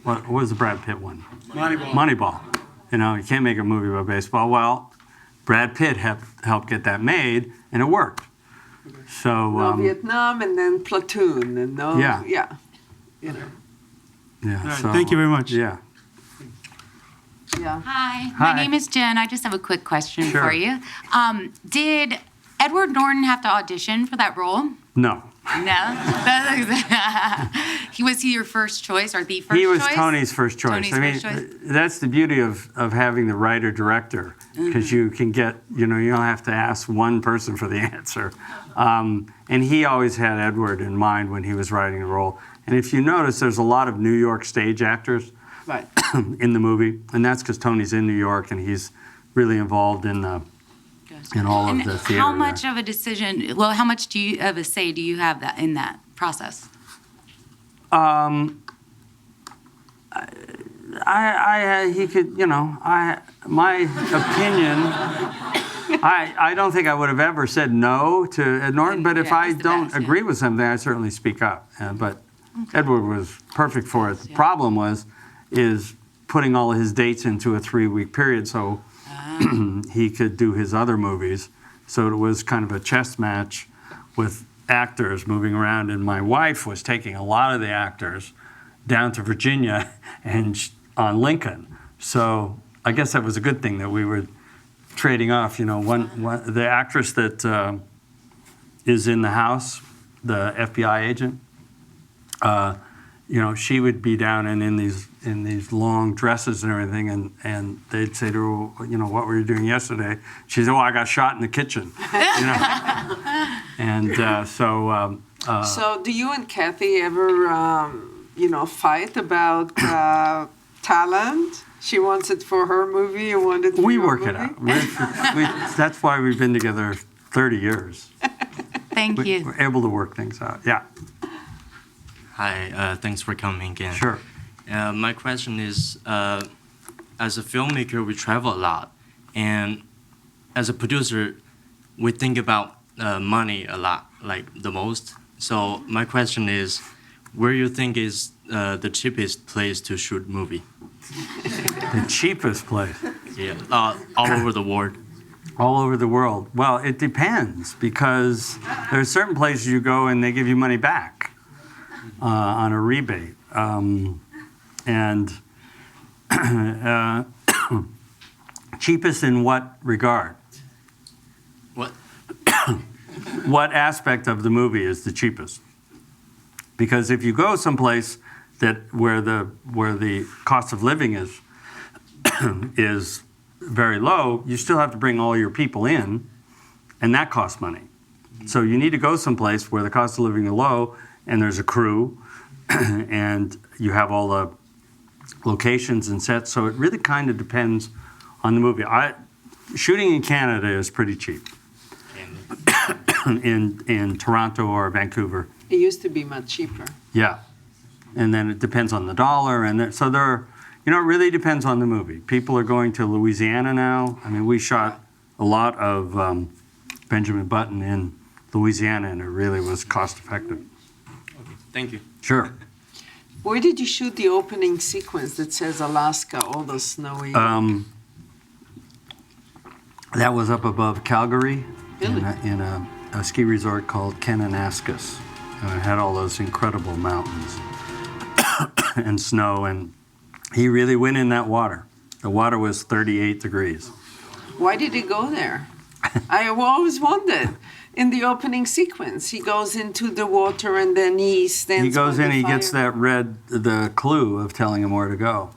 S3: What was the Brad Pitt one?
S10: Moneyball.
S3: Moneyball. You can't make a movie about baseball. Well, Brad Pitt helped get that made, and it worked. So
S4: No Vietnam, and then Platoon, and no,
S3: Yeah.
S4: yeah.
S3: yeah.
S10: All right,
S3: So,
S10: thank you very much.
S3: Yeah.
S4: Yeah.
S11: Hi,
S3: Hi.
S11: my name is Jen. I just have a quick question
S3: Sure.
S11: for you. Did Edward Norton have to audition for that role?
S3: No.
S11: No? Was he your first choice or the first choice?
S3: He was Tony's first choice.
S11: Tony's first choice?
S3: That's the beauty of having the writer-director, because you can get, you don't have to ask one person for the answer. And he always had Edward in mind when he was writing the role. And if you notice, there's a lot of New York stage actors
S4: Right.
S3: in the movie, and that's because Tony's in New York and he's really involved in all of the theater.
S11: How much of a decision, well, how much of a say do you have in that process?
S3: He could, my opinion, I don't think I would have ever said no to Ed Norton, but if
S11: Yeah,
S3: I
S11: he's the
S3: don't
S11: best, yeah.
S3: agree with something, I certainly speak up. But Edward was perfect for it. The problem is putting all of his dates into a 3-week period so he could do his other movies. So it was kind of a chess match with actors moving around, and my wife was taking a lot of the actors down to Virginia and on Lincoln. So I guess that was a good thing that we were trading off. The actress that is in the house, the FBI agent, she would be down and in these long dresses and everything, and they'd say to her, what were you doing yesterday? She said, I got shot in the kitchen. And
S4: So do you and Kathy ever, fight about talent? She wants it for her movie, you want it for
S3: we
S4: your
S3: work
S4: movie?
S3: it out. That's why we've been together 30 years.
S11: Thank you.
S3: We're able to work things out. Yeah,
S12: Hi, thanks for coming again.
S3: sure.
S12: My question is, as a filmmaker, we travel a lot, and as a producer, we think about money a lot, like the most. So my question is, where you think is the cheapest place to shoot movie?
S3: The cheapest place.
S12: Yeah, all over the world.
S3: All over the world. Well, it depends, because there are certain places you go and they give you money back on a rebate. Cheapest in what regard?
S12: What?
S3: What aspect of the movie is the cheapest? Because if you go someplace where the cost of living is is very low, you still have to bring all your people in, and that costs money. So you need to go someplace where the cost of living is low, and there's a crew, and you have all the locations and sets. So it really kind of depends on the movie. Shooting in Canada is pretty cheap. In Toronto or Vancouver.
S4: It used to be much cheaper.
S3: Yeah. And then it depends on the dollar. It really depends on the movie. People are going to Louisiana now. I mean, we shot a lot of Benjamin Button in Louisiana, and it really was cost effective.
S12: Okay, thank you.
S3: Sure.
S4: Where did you shoot the opening sequence that says Alaska, all those snowy?
S3: That was up above Calgary
S4: Really?
S3: in a ski resort called Kananaskis. And it had all those incredible mountains and snow, and he really went in that water. The water was 38 degrees.
S4: Why did he go there? I always wondered. In the opening sequence, he goes into the water and then he stands.
S3: He goes
S4: by
S3: in,
S4: the
S3: he gets
S4: fire.
S3: the clue of telling him where to go.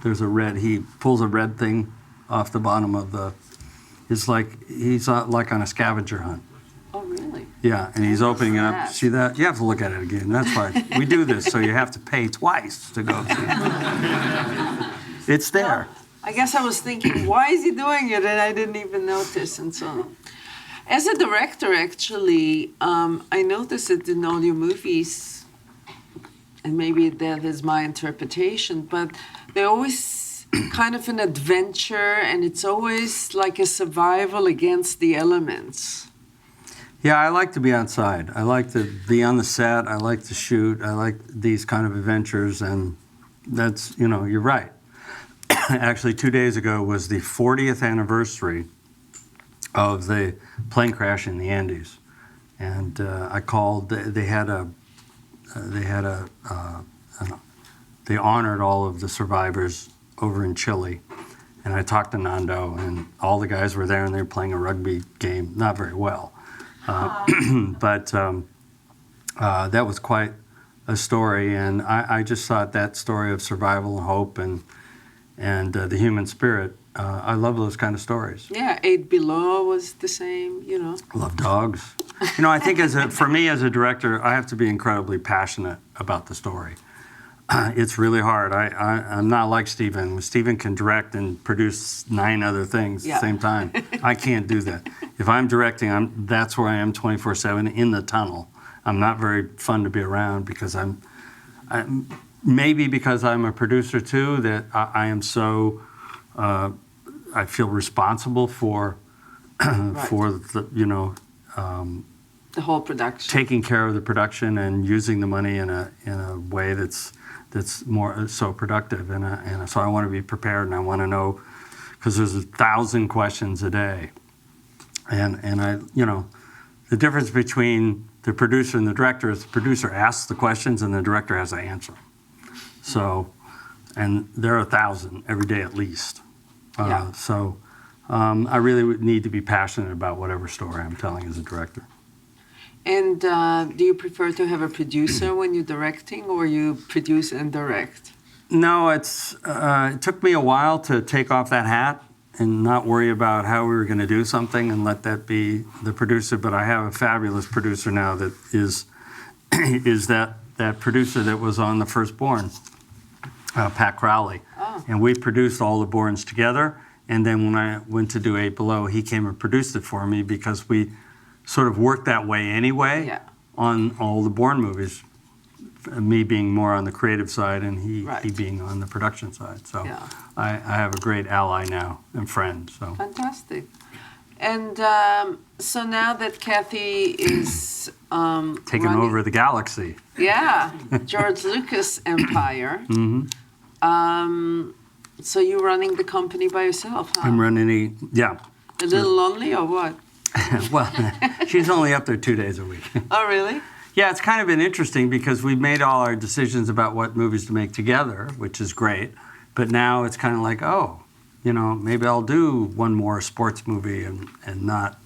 S3: He pulls a red thing off the bottom of he's like on a scavenger hunt.
S4: Oh, really?
S3: Yeah, and he's opening it up.
S4: that?
S3: See that? You have to look at it again. That's why we do this, so you have to pay twice to go see it. It's there.
S4: I guess I was thinking, why is he doing it? And I didn't even notice and so on. As a director, actually, I noticed that in all your movies, and maybe that is my interpretation, but they're always kind of an adventure, and it's always like a survival against the elements.
S3: Yeah, I like to be outside. I like to be on the set. I like to shoot. I like these kind of adventures, and that's, you're right. Actually, 2 days ago was the 40th anniversary of the plane crash in the Andes, and I called. They honored all of the survivors over in Chile, and I talked to Nando, and all the guys were there, and they were playing a rugby game, not very well, but that was quite a story, and I just thought that story of survival and hope and the human spirit. I love those kind of stories.
S4: Yeah, 8 Below was the same,
S3: Love dogs. I think for me as a director, I have to be incredibly passionate about the story. It's really hard. I'm not like Steven. Steven can direct and produce 9 other things at the same time. I can't do that. If I'm directing, that's where I am 24/7 in the tunnel. I'm not very fun to be around because maybe because I'm a producer too, that I am so, I feel responsible for, for the,
S4: the whole production.
S3: Taking care of the production and using the money in a way that's more so productive. And so I want to be prepared, and I want to know, because there's 1,000 questions a day. And I, the difference between the producer and the director is the producer asks the questions and the director has to answer. So, and there are 1,000 every day at least. So I really would need to be passionate about whatever story I'm telling as a director.
S4: And do you prefer to have a producer when you're directing, or you produce and direct?
S3: No, it took me a while to take off that hat and not worry about how we were going to do something and let that be the producer. But I have a fabulous producer now that is that producer that was on The Firstborn, Pat Crowley. Oh. And we produced all the Bournes together. And then when I went to do 8 Below, he came and produced it for me because we sort of worked that way anyway on all the Bourne movies. Me being more on the creative side and he being on the production side. So I have a great ally now and friend. So
S4: fantastic. And so now that Kathy is
S3: taking over the galaxy.
S4: Yeah, George Lucas empire.
S3: Mm-hmm.
S4: So you're running the company by yourself, huh?
S3: I'm running
S4: A little lonely or what?
S3: Well, she's only up there 2 days a week.
S4: Oh, really?
S3: Yeah, it's kind of been interesting because we've made all our decisions about what movies to make together, which is great. But now it's kind of like, maybe I'll do one more sports movie and not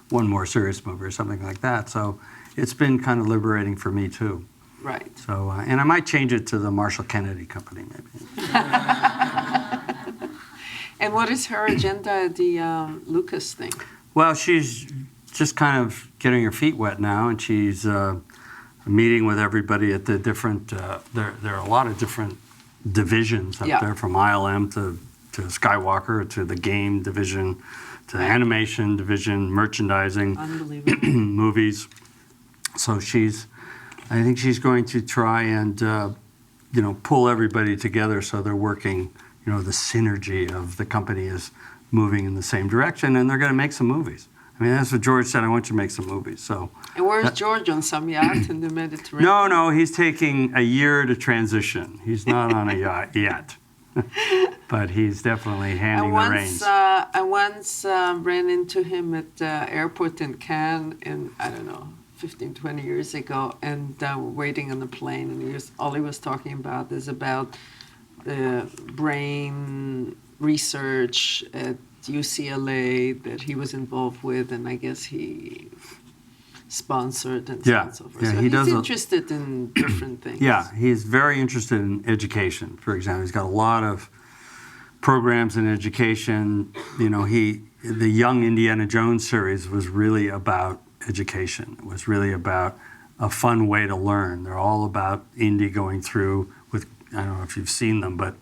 S3: one more serious movie or something like that. So it's been kind of liberating for me too.
S4: Right.
S3: So, and I might change it to the Marshall Kennedy Company maybe.
S4: And what is her agenda at the Lucas thing?
S3: Well, she's just kind of getting her feet wet now, and she's meeting with everybody at the different, there are a lot of different divisions up there, from ILM to Skywalker to the game division to the animation division, merchandising, movies. So I think she's going to try and, pull everybody together so they're working, the synergy of the company is moving in the same direction, and they're going to make some movies. I mean, that's what George said. I want you to make some movies. So.
S4: And where's George, on some yacht in the Mediterranean?
S3: No, he's taking a year to transition. He's not on a yacht yet, but he's definitely handing the reins.
S4: I once ran into him at the airport in Cannes, in 15, 20 years ago, and waiting on the plane, and all he was talking about is about the brain research at UCLA that he was involved with, and I guess he sponsored and so on and so forth. So he's interested in different things.
S3: Yeah, he's very interested in education, for example. He's got a lot of programs in education. The Young Indiana Jones series was really about education. It was really about a fun way to learn. They're all about Indy going through with, I don't know if you've seen them, but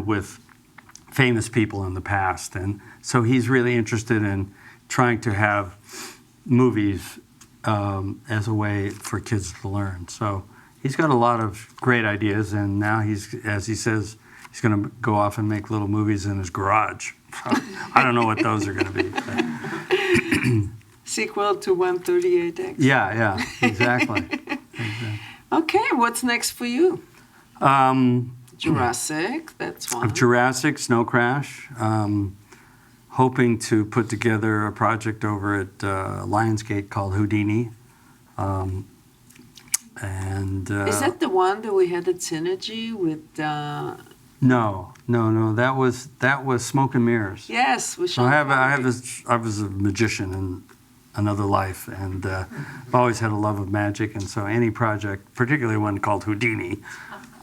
S3: with famous people in the past. And so he's really interested in trying to have movies as a way for kids to learn. So he's got a lot of great ideas, and now he's, as he says, he's going to go off and make little movies in his garage. I don't know what those are going to be. But
S4: Sequel to 138X.
S3: yeah, exactly.
S4: Okay, what's next for you? Jurassic, that's one.
S3: Of Jurassic, Snow Crash. Hoping to put together a project over at Lionsgate called Houdini.
S4: Is that the one that we had at Synergy with?
S3: No. That was Smoke and Mirrors.
S4: Yes, we
S3: So I was a magician in another life, and I've always had a love of magic, and so any project, particularly one called Houdini,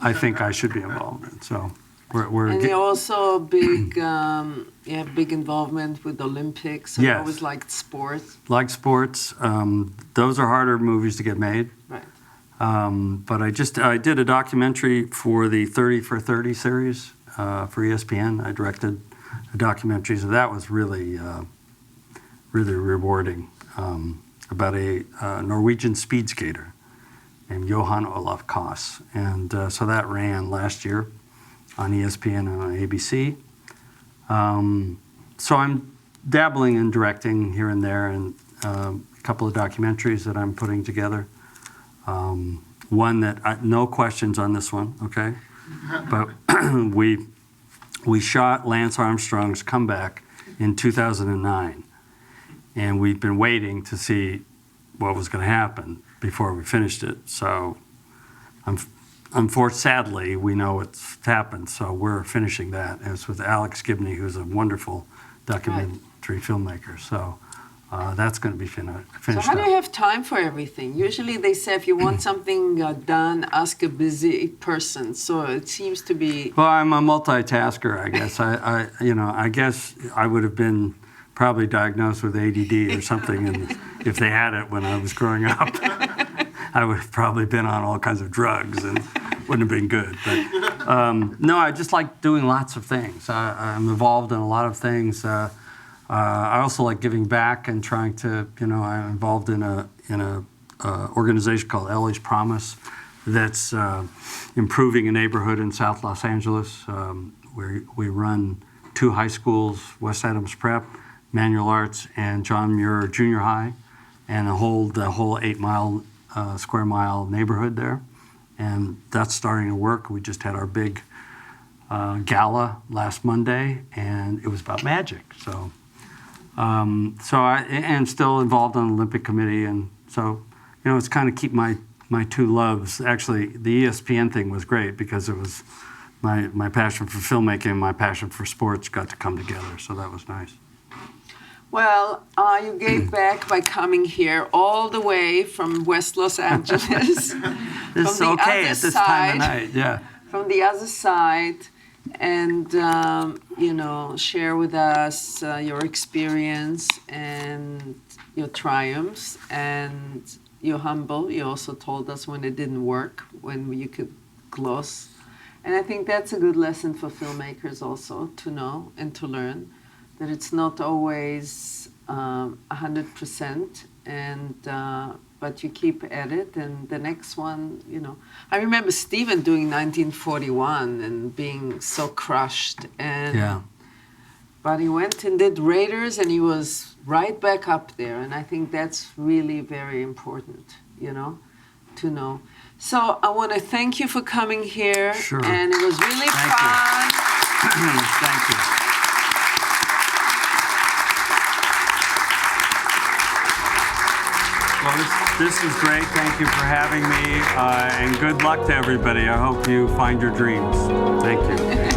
S3: I think I should be involved in. So
S4: and you're also big. You have big involvement with the Olympics. I
S3: Yes.
S4: always liked sports.
S3: Like sports. Those are harder movies to get made.
S4: Right.
S3: But I did a documentary for the 30 for 30 series for ESPN. I directed a documentary, so that was really rewarding, about a Norwegian speed skater named Johan Olaf Koss. And so that ran last year on ESPN and on ABC. So I'm dabbling in directing here and there, and a couple of documentaries that I'm putting together. One that, no questions on this one, okay? But we shot Lance Armstrong's comeback in 2009, and we've been waiting to see what was going to happen before we finished it. So sadly, we know what's happened, so we're finishing that. And it's with Alex Gibney, who's a wonderful documentary filmmaker. So that's going to be finished.
S4: So how do you have time for everything? Usually they say if you want something done, ask a busy person. So it seems to be.
S3: Well, I'm a multitasker, I guess. I guess I would have been probably diagnosed with ADD or something, and if they had it when I was growing up, I would have probably been on all kinds of drugs and wouldn't have been good. But no, I just like doing lots of things. I'm involved in a lot of things. I also like giving back and trying to, I'm involved in a organization called LA's Promise that's improving a neighborhood in South Los Angeles. We run 2 high schools, West Adams Prep, Manual Arts, and John Muir Junior High, and the whole 8 square mile neighborhood there. And that's starting to work. We just had our big gala last Monday, and it was about magic. So I am still involved on the Olympic Committee, and so it's kind of keep my 2 loves. Actually, the ESPN thing was great because it was my passion for filmmaking and my passion for sports got to come together. So that was nice.
S4: Well, you gave back by coming here all the way from West Los Angeles.
S3: It's okay at this time of night, yeah.
S4: From the other side, and share with us your experience and your triumphs, and you're humble. You also told us when it didn't work, when you could gloss. And I think that's a good lesson for filmmakers also to know and to learn that it's not always 100%, but you keep at it, and the next one, I remember Steven doing 1941 and being so crushed, but he went and did Raiders, and he was right back up there, and I think that's really very important, to know. So I want to thank you for coming here,
S3: Sure.
S4: and it was really fun.
S3: Thank you. Well, this is great. Thank you for having me, and good luck to everybody. I hope you find your dreams. Thank you.